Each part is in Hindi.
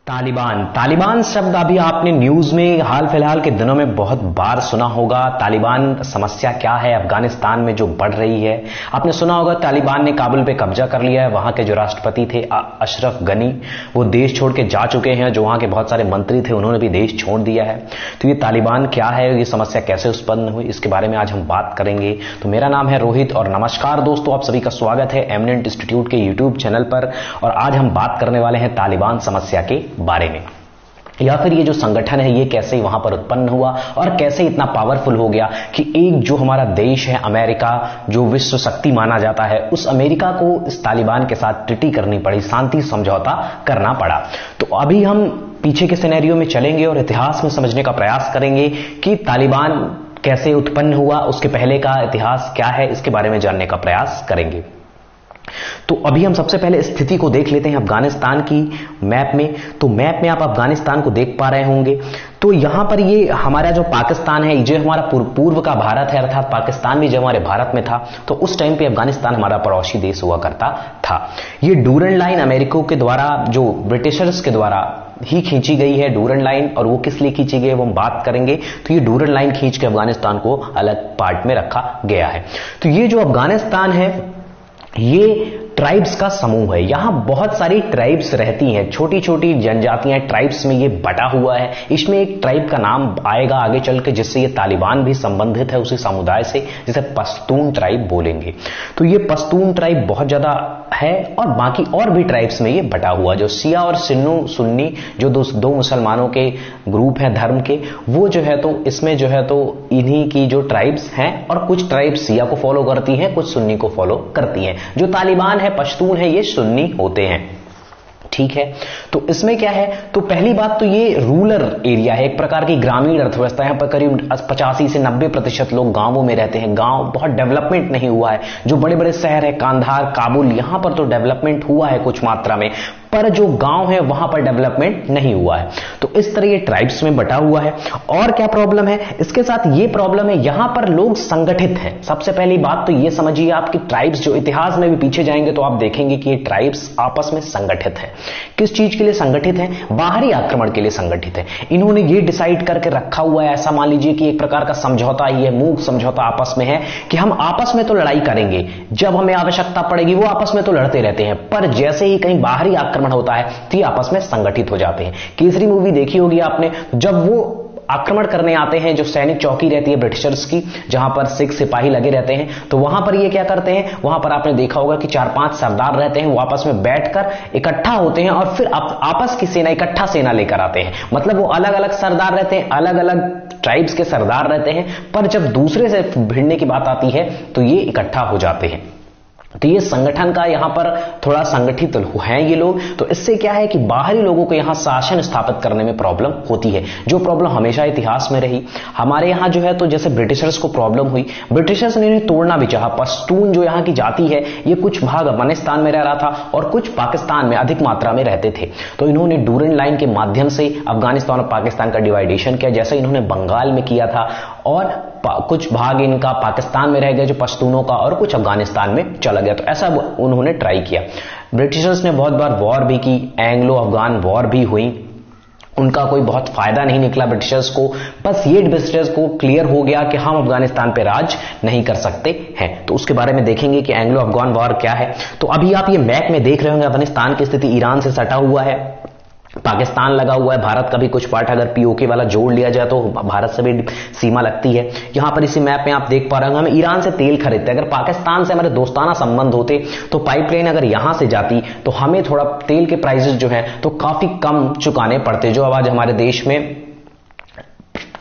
तालिबान तालिबान शब्द अभी आपने न्यूज में हाल फिलहाल के दिनों में बहुत बार सुना होगा। तालिबान समस्या क्या है अफगानिस्तान में जो बढ़ रही है। आपने सुना होगा तालिबान ने काबुल पे कब्जा कर लिया है। वहां के जो राष्ट्रपति थे अशरफ गनी वो देश छोड़ के जा चुके हैं। जो वहां के बहुत सारे मंत्री थे उन्होंने भी देश छोड़ दिया है। तो ये तालिबान क्या है, ये समस्या कैसे उत्पन्न हुई, इसके बारे में आज हम बात करेंगे। तो मेरा नाम है रोहित और नमस्कार दोस्तों, आप सभी का स्वागत है एमिनेंट इंस्टीट्यूट के यूट्यूब चैनल पर। और आज हम बात करने वाले हैं तालिबान समस्या के बारे में, या फिर ये जो संगठन है ये कैसे वहां पर उत्पन्न हुआ और कैसे इतना पावरफुल हो गया कि एक जो हमारा देश है अमेरिका, जो विश्व शक्ति माना जाता है, उस अमेरिका को इस तालिबान के साथ ट्रीटी करनी पड़ी, शांति समझौता करना पड़ा। तो अभी हम पीछे के सिनेरियो में चलेंगे और इतिहास में समझने का प्रयास करेंगे कि तालिबान कैसे उत्पन्न हुआ, उसके पहले का इतिहास क्या है, इसके बारे में जानने का प्रयास करेंगे। तो अभी हम सबसे पहले स्थिति को देख लेते हैं अफगानिस्तान की मैप में। तो मैप में आप अफगानिस्तान को देख पा रहे होंगे। तो यहां पर ये हमारा जो पाकिस्तान है, जो हमारा पूर्व का भारत है, अर्थात पाकिस्तान भी जब हमारे भारत में था तो उस टाइम पे अफगानिस्तान हमारा पड़ोसी देश हुआ करता था। ये डूरन लाइन अमेरिका के द्वारा, जो ब्रिटिशर्स के द्वारा ही खींची गई है डूरन लाइन, और वो किस लिए खींची गई है वो हम बात करेंगे। तो ये डूरन लाइन खींच के अफगानिस्तान को अलग पार्ट में रखा गया है। तो ये जो अफगानिस्तान है ये ट्राइब्स का समूह है। यहां बहुत सारी ट्राइब्स रहती हैं, छोटी छोटी जनजातियां, ट्राइब्स में ये बटा हुआ है। इसमें एक ट्राइब का नाम आएगा आगे चल के जिससे ये तालिबान भी संबंधित है उसी समुदाय से, जिसे पश्तून ट्राइब बोलेंगे। तो ये पश्तून ट्राइब बहुत ज्यादा है और बाकी और भी ट्राइब्स में ये बटा हुआ, जो शिया और सुन्नी जो दो मुसलमानों के ग्रुप हैं धर्म के, वो जो है तो इसमें जो है तो इन्हीं की जो ट्राइब्स हैं, और कुछ ट्राइब्स शिया को फॉलो करती हैं, कुछ सुन्नी को फॉलो करती हैं। जो तालिबान है, पश्तून है, ये सुन्नी होते हैं, ठीक है। तो इसमें क्या है, तो पहली बात तो ये रूरल एरिया है, एक प्रकार की ग्रामीण अर्थव्यवस्था। यहां पर करीब 85 से 90% लोग गांवों में रहते हैं। गांव बहुत डेवलपमेंट नहीं हुआ है। जो बड़े बड़े शहर है कांधार, काबुल, यहां पर तो डेवलपमेंट हुआ है कुछ मात्रा में, पर जो गांव है वहां पर डेवलपमेंट नहीं हुआ है। तो इस तरह ये ट्राइब्स में बटा हुआ है। और क्या प्रॉब्लम है इसके साथ, ये प्रॉब्लम है यहां पर लोग संगठित हैं। सबसे पहली बात तो ये समझिए आपकी ट्राइब्स, जो इतिहास में भी पीछे जाएंगे तो आप देखेंगे कि ये ट्राइब्स आपस में संगठित है। किस चीज के लिए संगठित है? बाहरी आक्रमण के लिए संगठित है। इन्होंने ये डिसाइड करके रखा हुआ है, ऐसा मान लीजिए कि एक प्रकार का समझौता ही है, मूक समझौता आपस में है कि हम आपस में तो लड़ाई करेंगे, जब हमें आवश्यकता पड़ेगी वो आपस में तो लड़ते रहते हैं, पर जैसे ही कहीं बाहरी आक्रमण होता है तो ये आपस में संगठित हो जाते हैं। केसरी मूवी देखी होगी आपने, जब वो आक्रमण करने आते हैं, जो सैनिक चौकी रहती है ब्रिटिशर्स की, जहां पर 6 सिपाही लगे रहते हैं, तो वहां पर ये क्या करते हैं, वहां पर आपने देखा होगा कि 4-5 सरदार रहते हैं, वो आपस में बैठकर इकट्ठा होते हैं और फिर आपस की सेना, इकट्ठा सेना लेकर आते हैं। मतलब वो अलग अलग सरदार रहते हैं, अलग अलग ट्राइब्स के सरदार रहते हैं, पर जब दूसरे से भिड़ने की बात आती है तो ये इकट्ठा हो जाते हैं। तो ये संगठन का यहां पर थोड़ा संगठित हैं ये लोग। तो इससे क्या है कि बाहरी लोगों को यहां शासन स्थापित करने में प्रॉब्लम होती है, जो प्रॉब्लम हमेशा इतिहास में रही। हमारे यहां जो है तो जैसे ब्रिटिशर्स को प्रॉब्लम हुई, ब्रिटिशर्स ने इन्हें तोड़ना भी चाहा। पश्तून जो यहां की जाति है, ये कुछ भाग अफगानिस्तान में रह रहा था और कुछ पाकिस्तान में अधिक मात्रा में रहते थे। तो इन्होंने डूरन लाइन के माध्यम से अफगानिस्तान और पाकिस्तान का डिवाइडेशन किया, जैसे इन्होंने बंगाल में किया था, और कुछ भाग इनका पाकिस्तान में रह गया जो पश्तूनों का, और कुछ अफगानिस्तान में चला गया। तो ऐसा उन्होंने ट्राई किया। ब्रिटिशर्स ने बहुत बार वॉर भी की, एंग्लो अफगान वॉर भी हुई, उनका कोई बहुत फायदा नहीं निकला ब्रिटिशर्स को। बस ये ब्रिटिशर्स को क्लियर हो गया कि हम अफगानिस्तान पे राज नहीं कर सकते हैं। तो उसके बारे में देखेंगे कि एंग्लो अफगान वॉर क्या है। तो अभी आप ये मैप में देख रहे होंगे अफगानिस्तान की स्थिति ईरान से सटा हुआ है, पाकिस्तान लगा हुआ है, भारत का भी कुछ पार्ट अगर पीओके वाला जोड़ लिया जाए तो भारत से भी सीमा लगती है। यहां पर इसी मैप में आप देख पा रहे होंगे हम ईरान से तेल खरीदते हैं। अगर पाकिस्तान से हमारे दोस्ताना संबंध होते तो पाइपलाइन अगर यहां से जाती तो हमें थोड़ा तेल के प्राइसेस जो है तो काफी कम चुकाने पड़ते। जो आज हमारे देश में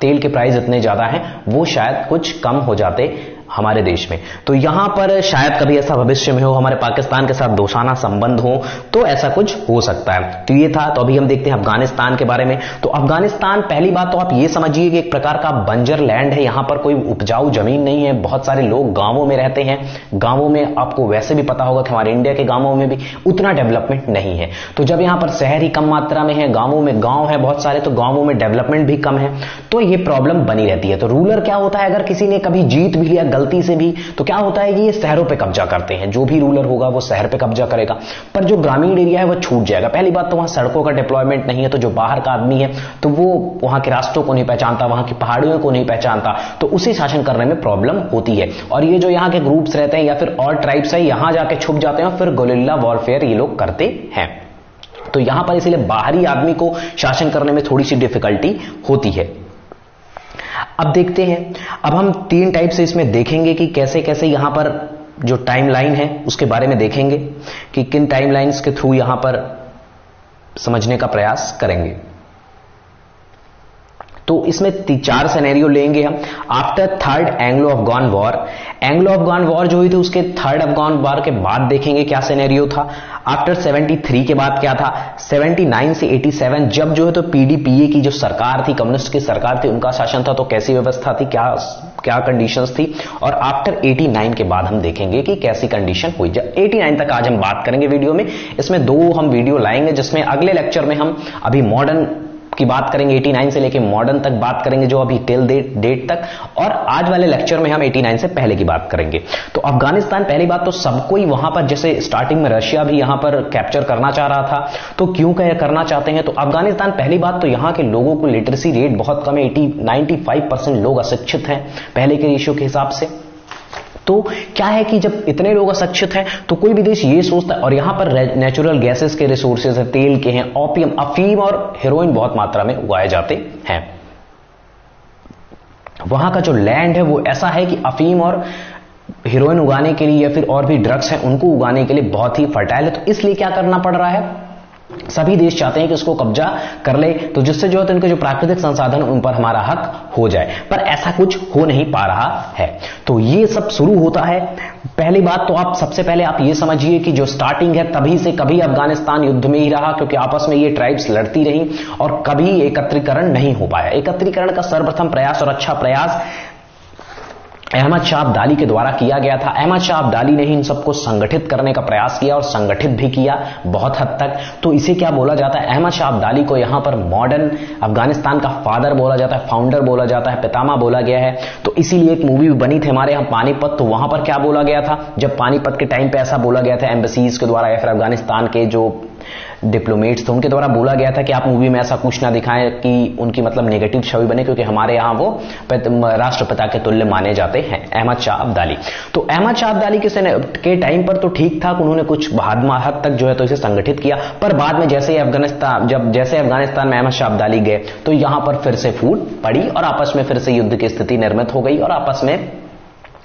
तेल के प्राइस इतने ज्यादा हैं वो शायद कुछ कम हो जाते हमारे देश में। तो यहां पर शायद कभी ऐसा भविष्य में हो, हमारे पाकिस्तान के साथ दोस्ताना संबंध हो तो ऐसा कुछ हो सकता है। तो ये था। तो अभी हम देखते हैं अफगानिस्तान के बारे में। तो अफगानिस्तान, पहली बात तो आप ये समझिए कि एक प्रकार का बंजर लैंड है, यहां पर कोई उपजाऊ जमीन नहीं है। बहुत सारे लोग गांवों में रहते हैं। गांवों में आपको वैसे भी पता होगा कि हमारे इंडिया के गांवों में भी उतना डेवलपमेंट नहीं है। तो जब यहां पर शहर ही कम मात्रा में है, गांवों में गांव है बहुत सारे, तो गांवों में डेवलपमेंट भी कम है, तो ये प्रॉब्लम बनी रहती है। तो रूलर क्या होता है, अगर किसी ने कभी जीत भी लिया, गलती गलती से भी, तो क्या होता है कि ये शहरों पे कब्जा करते हैं, जो भी रूलर होगा वो शहर पे कब्जा करेगा, पर जो ग्रामीण एरिया है वो छूट जाएगा। पहली बात तो वहां सड़कों का डिप्लॉयमेंट नहीं है, तो जो बाहर का आदमी है तो वो वहां के रास्तों को नहीं पहचानता, वहां की पहाड़ियों को नहीं पहचानता, तो उसे शासन करने में प्रॉब्लम होती है। और ये जो यहाँ के ग्रुप्स रहते हैं या फिर और ट्राइब्स है, यहां जाके छुप जाते हैं, फिर गुरिल्ला वॉरफेयर ये लोग करते हैं। तो यहां पर इसीलिए बाहरी आदमी को शासन करने में थोड़ी सी डिफिकल्टी होती है। अब देखते हैं, अब हम 3 टाइप से इसमें देखेंगे कि कैसे कैसे यहां पर जो टाइमलाइन है उसके बारे में देखेंगे कि किन टाइमलाइंस के थ्रू यहां पर समझने का प्रयास करेंगे। तो इसमें 4 सिनेरियो लेंगे हम। After third Anglo Afghan war, Anglo Afghan war जो हुई थी उसके थर्ड अफगान वॉर के बाद देखेंगे क्या सिनेरियो था। आफ्टर 73 के बाद क्या था, 79 से 87 जब जो है तो पीडीपीए की जो सरकार थी, कम्युनिस्ट की सरकार थी, उनका शासन था, तो कैसी व्यवस्था थी, क्या कंडीशंस थी। और आफ्टर 89 के बाद हम देखेंगे कि कैसी कंडीशन हुई। जब 89 तक आज हम बात करेंगे वीडियो में, इसमें 2 हम वीडियो लाएंगे, जिसमें अगले लेक्चर में हम अभी मॉडर्न की बात करेंगे, 89 से लेके मॉडर्न तक बात करेंगे, जो अभी टिल डेट तक, और आज वाले लेक्चर में हम 89 से पहले की बात करेंगे। तो अफगानिस्तान, पहली बात तो सबको ही वहां पर, जैसे स्टार्टिंग में रशिया भी यहां पर कैप्चर करना चाह रहा था, तो क्यों करना चाहते हैं, तो अफगानिस्तान, पहली बात तो यहां के लोगों को लिटरेसी रेट बहुत कम है, 95% लोग अशिक्षित हैं पहले के रेशियो के हिसाब से। तो क्या है कि जब इतने लोग अशिक्षित हैं तो कोई भी देश ये सोचता है, और यहां पर नेचुरल गैसेस के रिसोर्सेज है, तेल के हैं, ओपियम, अफीम और हेरोइन बहुत मात्रा में उगाए जाते हैं। वहां का जो लैंड है वो ऐसा है कि अफीम और हेरोइन उगाने के लिए या फिर और भी ड्रग्स हैं उनको उगाने के लिए बहुत ही फर्टाइल है। तो इसलिए क्या करना पड़ रहा है, सभी देश चाहते हैं कि उसको कब्जा कर ले, तो जिससे जो है तो इनके जो प्राकृतिक संसाधन उन पर हमारा हक हो जाए, पर ऐसा कुछ हो नहीं पा रहा है। तो ये सब शुरू होता है। पहली बात तो आप सबसे पहले आप ये समझिए कि जो स्टार्टिंग है तभी से कभी अफगानिस्तान युद्ध में ही रहा, क्योंकि आपस में ये ट्राइब्स लड़ती रही और कभी एकत्रीकरण नहीं हो पाया। एकत्रीकरण का सर्वप्रथम प्रयास और अच्छा प्रयास अहमद शाह अब्दाली के द्वारा किया गया था। अहमद शाह अब्दाली ने ही इन सबको संगठित करने का प्रयास किया और संगठित भी किया बहुत हद तक। तो इसे क्या बोला जाता है, अहमद शाह अब्दाली को यहां पर मॉडर्न अफगानिस्तान का फादर बोला जाता है, फाउंडर बोला जाता है, पितामह बोला गया है। तो इसीलिए एक मूवी बनी थी हमारे यहां पानीपत, तो वहां पर क्या बोला गया था, जब पानीपत के टाइम पे ऐसा बोला गया था एम्बेसीज के द्वारा या फिर अफगानिस्तान के जो डिप्लोमेट्स थे उनके द्वारा बोला गया था कि आप मूवी में ऐसा कुछ ना दिखाएं कि उनकी मतलब नेगेटिव छवि बने, क्योंकि हमारे यहां वो राष्ट्रपिता के तुल्य माने जाते हैं, अहमद शाह अब्दाली। तो अहमद शाह अब्दाली के टाइम पर तो ठीक ठाक उन्होंने कुछ हद तक जो है तो इसे संगठित किया, पर बाद में जैसे अफगानिस्तान में अहमद शाह अब्दाली गए तो यहां पर फिर से फूट पड़ी और आपस में फिर से युद्ध की स्थिति निर्मित हो गई और आपस में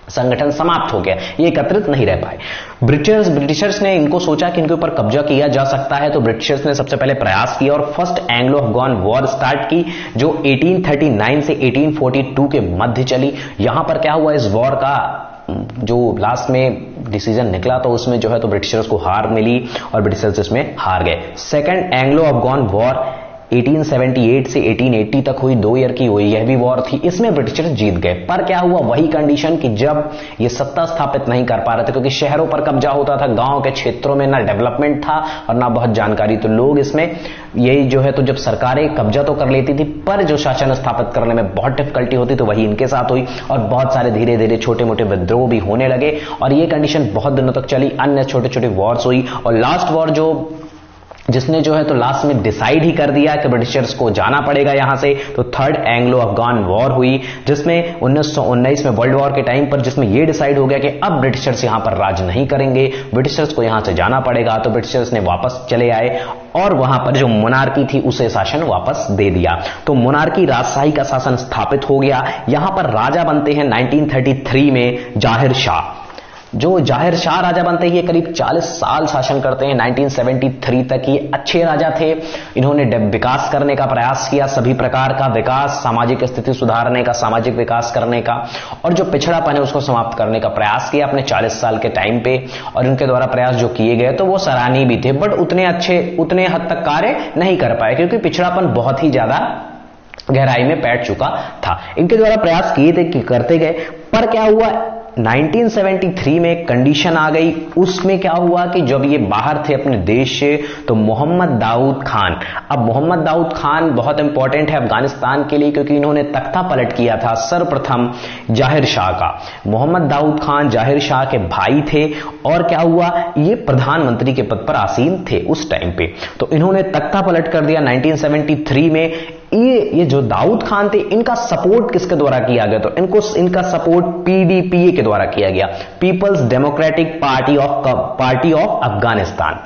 संगठन समाप्त हो गया, ये एकत्रित नहीं रह पाए। ब्रिटिशर्स ने इनको सोचा कि इनके ऊपर कब्जा किया जा सकता है, तो ब्रिटिशर्स ने सबसे पहले प्रयास किया और first Anglo Afghan war start की, जो 1839 से 1842 के मध्य चली। यहां पर क्या हुआ, इस वॉर का जो लास्ट में डिसीजन निकला तो उसमें जो है तो ब्रिटिशर्स को हार मिली और ब्रिटिशर्स इसमें हार गए। सेकंड एंग्लो अफगान वॉर 1878 से 1880 तक हुई, 2 ईयर की हुई, यह भी वॉर थी, इसमें ब्रिटिशर्स जीत गए। पर क्या हुआ, वही कंडीशन कि जब ये सत्ता स्थापित नहीं कर पा रहे थे, क्योंकि शहरों पर कब्जा होता था, गांव के क्षेत्रों में ना डेवलपमेंट था और ना बहुत जानकारी, तो लोग इसमें यही जो है तो जब सरकारें कब्जा तो कर लेती थी पर जो शासन स्थापित करने में बहुत डिफिकल्टी होती, तो वही इनके साथ हुई और बहुत सारे धीरे धीरे छोटे मोटे विद्रोह भी होने लगे और ये कंडीशन बहुत दिनों तक चली। अन्य छोटे छोटे वॉर्स हुई और लास्ट वॉर जिसने जो है तो लास्ट में डिसाइड ही कर दिया कि ब्रिटिशर्स को जाना पड़ेगा यहां से, तो थर्ड एंग्लो अफगान वॉर हुई, जिसमें 1919 में वर्ल्ड वॉर के टाइम पर जिसमें यह डिसाइड हो गया कि अब ब्रिटिशर्स यहां पर राज नहीं करेंगे, ब्रिटिशर्स को यहां से जाना पड़ेगा। तो ब्रिटिशर्स ने वापस चले आए और वहां पर जो मोनार्की थी उसे शासन वापस दे दिया। तो मोनार्की, राजशाही का शासन स्थापित हो गया। यहां पर राजा बनते हैं 1933 में जाहिर शाह। जो जाहिर शाह राजा बनते ही करीब 40 साल शासन करते हैं, 1973 तक। ये अच्छे राजा थे, इन्होंने विकास करने का प्रयास किया, सभी प्रकार का विकास, सामाजिक स्थिति सुधारने का, सामाजिक विकास करने का और जो पिछड़ापन है उसको समाप्त करने का प्रयास किया अपने 40 साल के टाइम पे। और इनके द्वारा प्रयास जो किए गए तो वो सराहनीय भी थे, बट उतने हद तक कार्य नहीं कर पाए क्योंकि पिछड़ापन बहुत ही ज्यादा गहराई में बैठ चुका था। इनके द्वारा प्रयास किए थे कि करते गए, पर क्या हुआ, 1973 में एक कंडीशन आ गई, उसमें क्या हुआ कि जब ये बाहर थे अपने देश से, तो मोहम्मद दाऊद खान, अब मोहम्मद दाऊद खान बहुत इंपॉर्टेंट है अफगानिस्तान के लिए, क्योंकि इन्होंने तख्ता पलट किया था सर्वप्रथम जाहिर शाह का। मोहम्मद दाऊद खान जाहिर शाह के भाई थे, और क्या हुआ, ये प्रधानमंत्री के पद पर आसीन थे उस टाइम पे, तो इन्होंने तख्ता पलट कर दिया 1973 में। ये जो दाऊद खान थे, इनका सपोर्ट किसके द्वारा किया गया, तो इनका सपोर्ट पीडीपीए के द्वारा किया गया, People's Democratic Party of Afghanistan.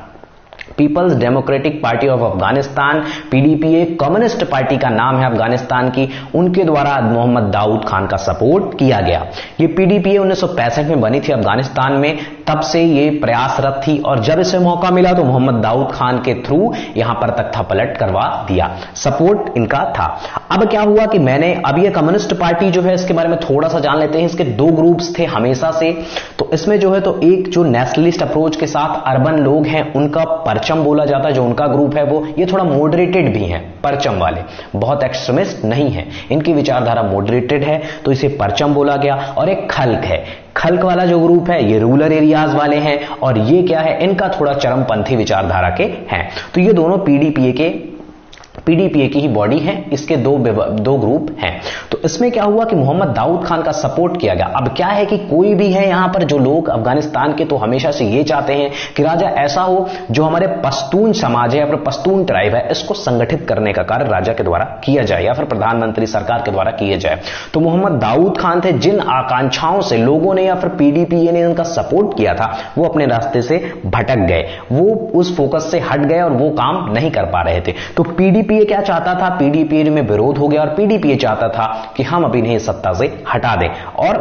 People's Democratic Party of Afghanistan, PDPA, communist party का नाम है अफगानिस्तान की, उनके द्वारा मोहम्मद दाऊद खान का सपोर्ट किया गया। ये पीडीपीए 1965 में बनी थी अफगानिस्तान में, तब से ये प्रयासरत थी, और जब इसे मौका मिला तो मोहम्मद दाऊद खान के थ्रू यहां पर तख्ता पलट करवा दिया, सपोर्ट इनका था। अब क्या हुआ कि अब ये कम्युनिस्ट पार्टी जो है, इसके बारे में थोड़ा सा जान लेते हैं। इसके दो ग्रुप्स थे हमेशा से, तो इसमें जो है तो एक जो नेशनलिस्ट अप्रोच के साथ अर्बन लोग हैं, उनका परचम बोला जाता है, जो उनका ग्रुप है वो, ये थोड़ा मॉडरेटेड भी हैं, परचम वाले, बहुत एक्सट्रीमिस्ट नहीं है, इनकी विचारधारा मॉडरेटेड है, तो इसे परचम बोला गया। और एक खल्क है, खल्क वाला जो ग्रुप है ये रूरल एरियाज वाले हैं, और ये क्या है, इनका थोड़ा चरमपंथी विचारधारा के हैं। तो ये दोनों पीडीपीए की ही बॉडी है, इसके दो ग्रुप हैं। तो इसमें क्या हुआ कि मोहम्मद दाऊद खान का सपोर्ट किया गया। अब क्या है कि कोई भी है यहां पर जो लोग अफगानिस्तान के, तो हमेशा से ये चाहते हैं कि राजा ऐसा हो जो हमारे पश्तून समाज है या फिर पश्तून ट्राइब है, इसको संगठित करने का कार्य राजा के द्वारा किया जाए या फिर प्रधानमंत्री सरकार के द्वारा किया जाए। तो मोहम्मद दाऊद खान थे, जिन आकांक्षाओं से लोगों ने या फिर पीडीपीए ने उनका सपोर्ट किया था, वो अपने रास्ते से भटक गए, वो उस फोकस से हट गए और वो काम नहीं कर पा रहे थे। तो पीडीपीए क्या चाहता था, पीडीपीए में विरोध हो गया, और पीडीपीए चाहता था कि हम अभी इन्हें सत्ता से हटा दें, और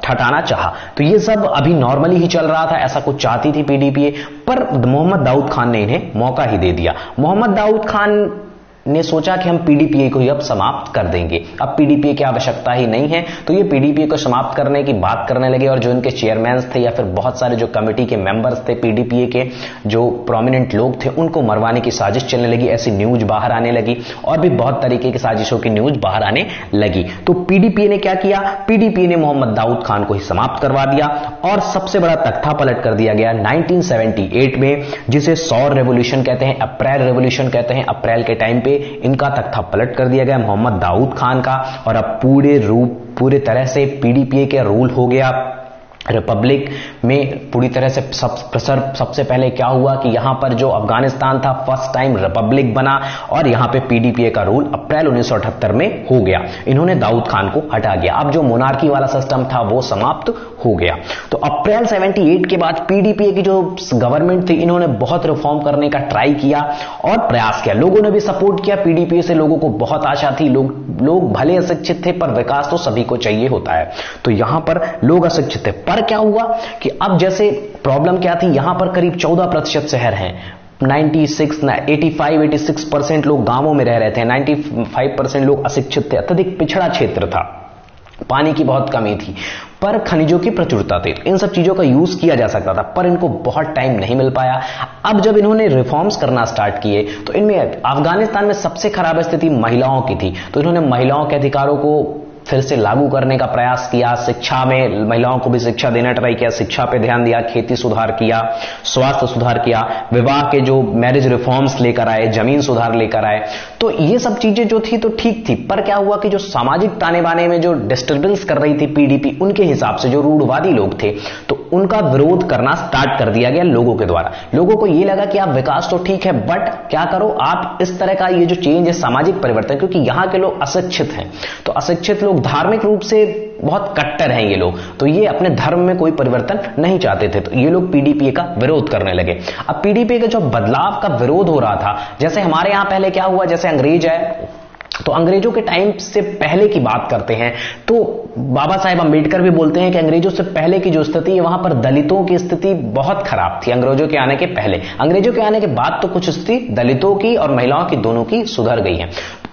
हटाना चाहा। तो ये सब अभी नॉर्मली ही चल रहा था, ऐसा कुछ चाहती थी पीडीपीए, पर मोहम्मद दाऊद खान ने इन्हें मौका ही दे दिया। मोहम्मद दाऊद खान ने सोचा कि हम पीडीपीए को ही अब समाप्त कर देंगे, अब पीडीपीए की आवश्यकता ही नहीं है, तो ये पीडीपीए को समाप्त करने की बात करने लगे। और जो इनके चेयरमैन थे या फिर बहुत सारे जो कमेटी के मेंबर्स थे पीडीपीए के, जो प्रोमिनेंट लोग थे, उनको मरवाने की साजिश चलने लगी, ऐसी न्यूज बाहर आने लगी, और भी बहुत तरीके की साजिशों की न्यूज बाहर आने लगी। तो पीडीपीए ने क्या किया, पीडीपीए ने मोहम्मद दाऊद खान को ही समाप्त करवा दिया, और सबसे बड़ा तख्ता पलट कर दिया गया 1978 में, जिसे सौर रेवोल्यूशन कहते हैं, अप्रैल रेवोल्यूशन कहते हैं। अप्रैल के टाइम पे इनका तख्ता पलट कर दिया गया मोहम्मद दाऊद खान का, और अब पूरे तरह से पीडीपीए के रूल हो गया। रिपब्लिक में पूरी तरह से सबसे पहले क्या हुआ कि यहां पर जो अफगानिस्तान था, फर्स्ट टाइम रिपब्लिक बना, और यहां पे पीडीपीए का रूल अप्रैल 1978 में हो गया। इन्होंने दाऊद खान को हटा दिया, अब जो मोनार्की वाला सिस्टम था वो समाप्त हो गया। तो अप्रैल 78 के बाद पीडीपीए की जो गवर्नमेंट थी, इन्होंने बहुत रिफॉर्म करने का ट्राई किया और प्रयास किया, लोगों ने भी सपोर्ट किया पीडीपीए से, लोगों को बहुत आशा थी, लोग भले अशिक्षित थे पर विकास तो सभी को चाहिए होता है, तो यहां पर लोग अशिक्षित थे। पर क्या हुआ कि अब जैसे प्रॉब्लम क्या थी, यहां पर करीब 14% शहर हैं, 85-86% लोग गांवों में रह रहे थे, 95% लोग अशिक्षित थे, अत्यधिक पिछड़ा क्षेत्र था, पानी की बहुत कमी थी, पर खनिजों की प्रचुरता थी। इन सब चीजों का यूज किया जा सकता था, पर इनको बहुत टाइम नहीं मिल पाया। अब जब इन्होंने रिफॉर्म्स करना स्टार्ट किए, तो इनमें अफगानिस्तान में सबसे खराब स्थिति महिलाओं की थी, तो इन्होंने महिलाओं के अधिकारों को फिर से लागू करने का प्रयास किया। शिक्षा में महिलाओं को भी शिक्षा देना ट्राई किया, शिक्षा पे ध्यान दिया, खेती सुधार किया, स्वास्थ्य सुधार किया, विवाह के जो मैरिज रिफॉर्म्स लेकर आए, जमीन सुधार लेकर आए। तो ये सब चीजें जो थी तो ठीक थी, पर क्या हुआ कि जो सामाजिक ताने बाने में जो डिस्टर्बेंस कर रही थी पीडीपी, उनके हिसाब से जो रूढ़वादी लोग थे, तो उनका विरोध करना स्टार्ट कर दिया गया लोगों के द्वारा। लोगों को ये लगा कि आप विकास तो ठीक है, बट क्या करो आप इस तरह का ये जो चेंज है, सामाजिक परिवर्तन, क्योंकि यहां के लोग अशिक्षित हैं, तो अशिक्षित लोग धार्मिक रूप से बहुत कट्टर हैं ये लोग, तो ये अपने धर्म में कोई परिवर्तन नहीं चाहते थे, तो ये लोग पीडीपीए का विरोध करने लगे। अब पीडीपीए का जो बदलाव का विरोध हो रहा था, जैसे हमारे यहां पहले क्या हुआ, जैसे अंग्रेज है, तो अंग्रेजों के टाइम से पहले की बात करते हैं, तो बाबा साहेब अंबेडकर भी बोलते हैं कि अंग्रेजों से पहले की जो स्थिति है, वहां पर दलितों की स्थिति बहुत खराब थी अंग्रेजों के आने के पहले। अंग्रेजों के आने के बाद तो कुछ स्थिति दलितों की और महिलाओं की दोनों की सुधर गई है।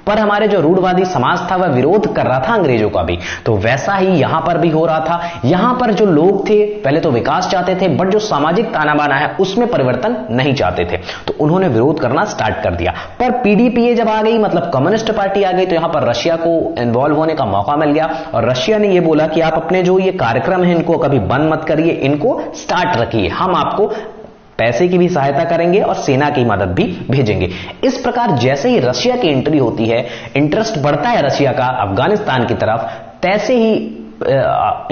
पर हमारे जो रूढ़वादी समाज था वह विरोध कर रहा था अंग्रेजों का भी। तो वैसा ही यहां पर भी हो रहा था। यहां पर जो लोग थे पहले तो विकास चाहते थे, बट जो सामाजिक ताना बाना है उसमें परिवर्तन नहीं चाहते थे, तो उन्होंने विरोध करना स्टार्ट कर दिया। पर पीडीपीए जब आ गई, मतलब कम्युनिस्ट पार्टी आ गई, तो यहां पर रशिया को इन्वॉल्व होने का मौका मिल गया और रशिया ने यह बोला कि आप अपने जो ये कार्यक्रम है इनको कभी बंद मत करिए, इनको स्टार्ट रखिए, हम आपको पैसे की भी सहायता करेंगे और सेना की मदद भी भेजेंगे। इस प्रकार जैसे ही रशिया की एंट्री होती है, इंटरेस्ट बढ़ता है रशिया का अफगानिस्तान की तरफ, तैसे ही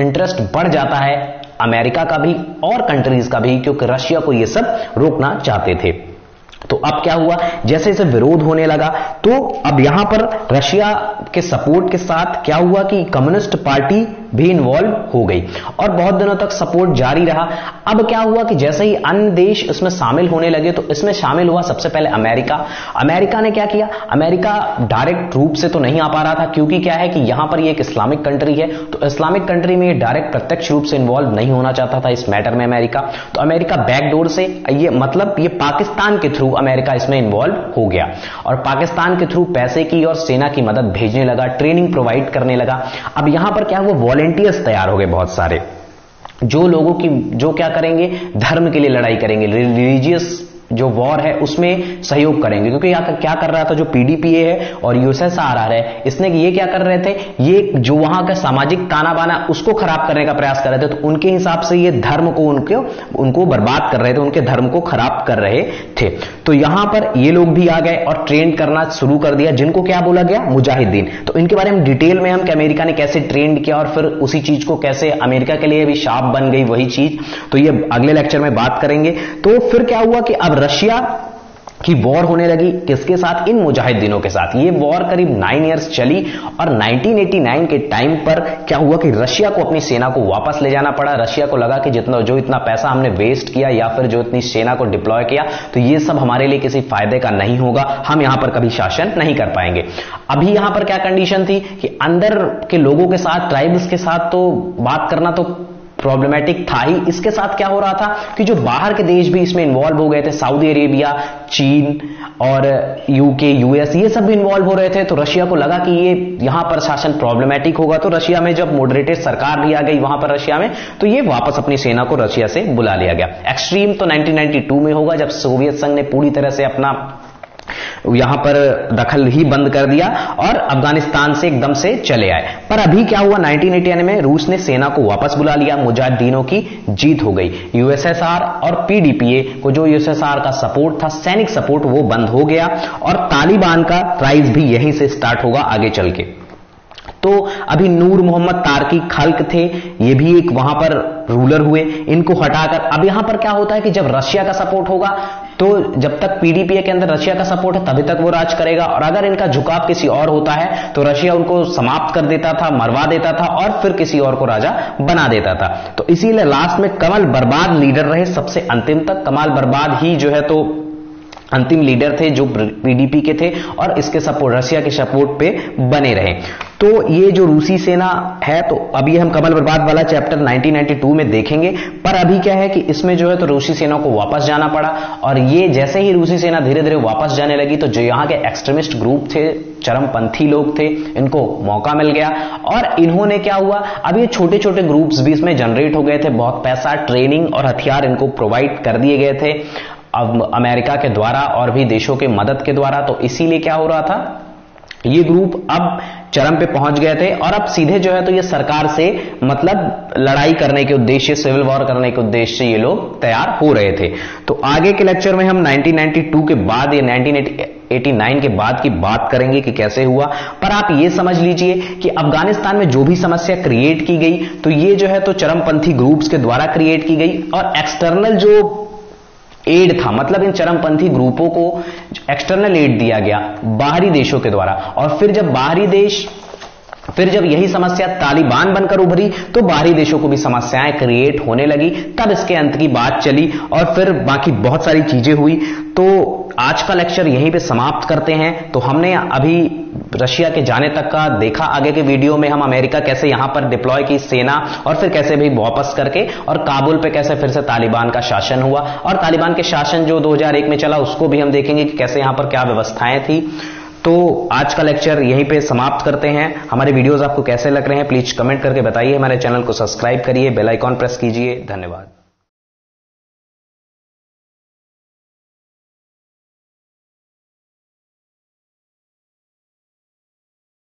इंटरेस्ट बढ़ जाता है अमेरिका का भी और कंट्रीज का भी, क्योंकि रशिया को यह सब रोकना चाहते थे। तो अब क्या हुआ, जैसे जैसे विरोध होने लगा तो अब यहां पर रशिया के सपोर्ट के साथ क्या हुआ कि कम्युनिस्ट पार्टी भी इन्वॉल्व हो गई और बहुत दिनों तक सपोर्ट जारी रहा। अब क्या हुआ कि जैसे ही अन्य देश इसमें शामिल होने लगे तो इसमें शामिल हुआ सबसे पहले अमेरिका। अमेरिका ने क्या किया, अमेरिका डायरेक्ट रूप से तो नहीं आ पा रहा था, क्योंकि क्या है कि यहां पर ये एक इस्लामिक कंट्री है, तो इस्लामिक कंट्री में ये डायरेक्ट प्रत्यक्ष रूप से इन्वॉल्व नहीं होना चाहता था इस मैटर में अमेरिका। तो अमेरिका बैकडोर से ये मतलब ये पाकिस्तान के थ्रू अमेरिका इसमें इन्वॉल्व हो गया और पाकिस्तान के थ्रू पैसे की और सेना की मदद भेजने लगा, ट्रेनिंग प्रोवाइड करने लगा। अब यहां पर क्या हुआ, वॉलेंटियर्स तैयार हो गए बहुत सारे, जो लोगों की जो क्या करेंगे, धर्म के लिए लड़ाई करेंगे, रिलीजियस जो वॉर है उसमें सहयोग करेंगे। क्योंकि यहां क्या कर रहा था जो पीडीपीए है और यूएसएसआर है, इसने ये क्या कर रहे थे, ये जो वहां का सामाजिक ताना बाना उसको खराब करने का प्रयास कर रहे थे। तो उनके हिसाब से ये धर्म को उनको बर्बाद कर रहे थे, उनके धर्म को खराब कर रहे थे। तो यहां पर ये लोग भी आ गए और ट्रेन करना शुरू कर दिया, जिनको क्या बोला गया, मुजाहिदीन। तो इनके बारे में डिटेल में हम कि अमेरिका ने कैसे ट्रेन किया और फिर उसी चीज को कैसे अमेरिका के लिए भी शाप बन गई वही चीज, तो ये अगले लेक्चर में बात करेंगे। तो फिर क्या हुआ कि अब रशिया की वॉर होने लगी, किसके साथ, इन मुजाहिदीनों के साथ। ये वॉर करीब 9 इयर्स चली और 1989 के टाइम पर क्या हुआ कि रशिया को अपनी सेना को वापस ले जाना पड़ा। रशिया को लगा कि इतना पैसा हमने वेस्ट किया या फिर जो इतनी सेना को डिप्लॉय किया, तो ये सब हमारे लिए किसी फायदे का नहीं होगा, हम यहां पर कभी शासन नहीं कर पाएंगे। अभी यहां पर क्या कंडीशन थी कि अंदर के लोगों के साथ, ट्राइब्स के साथ तो बात करना तो प्रॉब्लमेटिक था ही, इसके साथ क्या हो रहा था कि जो बाहर के देश भी इसमें इन्वॉल्व हो गए थे, सऊदी अरेबिया, चीन और यूके, यूएस, ये सब भी इन्वॉल्व हो रहे थे। तो रशिया को लगा कि ये यहां पर शासन प्रॉब्लमेटिक होगा। तो रशिया में जब मॉडरेटेड सरकार भी आ गई वहां पर रशिया में, तो ये वापस अपनी सेना को रशिया से बुला लिया गया। एक्सट्रीम तो 1992 में होगा, जब सोवियत संघ ने पूरी तरह से अपना यहां पर दखल ही बंद कर दिया और अफगानिस्तान से एकदम से चले आए। पर अभी क्या हुआ, 1989 में रूस ने सेना को वापस बुला लिया, मुजाहिदीनों की जीत हो गई। यूएसएसआर और पीडीपीए को जो यूएसएसआर का सपोर्ट था, सैनिक सपोर्ट, वो बंद हो गया और तालिबान का राइज भी यहीं से स्टार्ट होगा आगे चल के। तो अभी नूर मोहम्मद तारकी खल्क थे, ये भी एक वहां पर रूलर हुए, इनको हटाकर अब यहां पर क्या होता है कि जब रशिया का सपोर्ट होगा तो जब तक पीडीपीए के अंदर रशिया का सपोर्ट है तभी तक वो राज करेगा, और अगर इनका झुकाव किसी और होता है तो रशिया उनको समाप्त कर देता था, मरवा देता था और फिर किसी और को राजा बना देता था। तो इसीलिए लास्ट में कमल बर्बाद लीडर रहे सबसे अंतिम तक। कमाल बर्बाद ही जो है तो अंतिम लीडर थे जो पीडीपी के थे और इसके सपोर्ट, रशिया के सपोर्ट पे बने रहे। तो ये जो रूसी सेना है, तो अभी हम कमल बर्बाद वाला चैप्टर 1992 में देखेंगे। पर अभी क्या है कि इसमें जो है तो रूसी सेना को वापस जाना पड़ा और ये जैसे ही रूसी सेना धीरे धीरे वापस जाने लगी तो जो यहाँ के एक्सट्रीमिस्ट ग्रुप थे, चरमपंथी लोग थे, इनको मौका मिल गया और इन्होंने क्या हुआ, अब ये छोटे छोटे ग्रुप्स भी इसमें जनरेट हो गए थे, बहुत पैसा, ट्रेनिंग और हथियार इनको प्रोवाइड कर दिए गए थे अब अमेरिका के द्वारा और भी देशों के मदद के द्वारा। तो इसीलिए क्या हो रहा था, ये ग्रुप अब चरम पे पहुंच गए थे और अब सीधे जो है तो ये सरकार से मतलब लड़ाई करने के उद्देश्य, सिविल वॉर करने के उद्देश्य से ये लोग तैयार हो रहे थे। तो आगे के लेक्चर में हम 1992 के बाद या 1989 के बाद की बात करेंगे कि कैसे हुआ। पर आप ये समझ लीजिए कि अफगानिस्तान में जो भी समस्या क्रिएट की गई तो ये जो है तो चरमपंथी ग्रुप्स के द्वारा क्रिएट की गई और एक्सटर्नल जो एड था, मतलब इन चरमपंथी ग्रुपों को एक्सटर्नल एड दिया गया बाहरी देशों के द्वारा। और फिर जब यही समस्या तालिबान बनकर उभरी तो बाहरी देशों को भी समस्याएं क्रिएट होने लगी, तब इसके अंत की बात चली और फिर बाकी बहुत सारी चीजें हुई। तो आज का लेक्चर यहीं पे समाप्त करते हैं। तो हमने अभी रशिया के जाने तक का देखा, आगे के वीडियो में हम अमेरिका कैसे यहां पर डिप्लॉय की सेना और फिर कैसे भी वापस करके और काबुल पे कैसे फिर से तालिबान का शासन हुआ और तालिबान के शासन जो 2001 में चला उसको भी हम देखेंगे कि कैसे यहां पर क्या व्यवस्थाएं थी। तो आज का लेक्चर यहीं पे समाप्त करते हैं। हमारे वीडियोस आपको कैसे लग रहे हैं प्लीज कमेंट करके बताइए। हमारे चैनल को सब्सक्राइब करिए, बेल आइकॉन प्रेस कीजिए। धन्यवाद।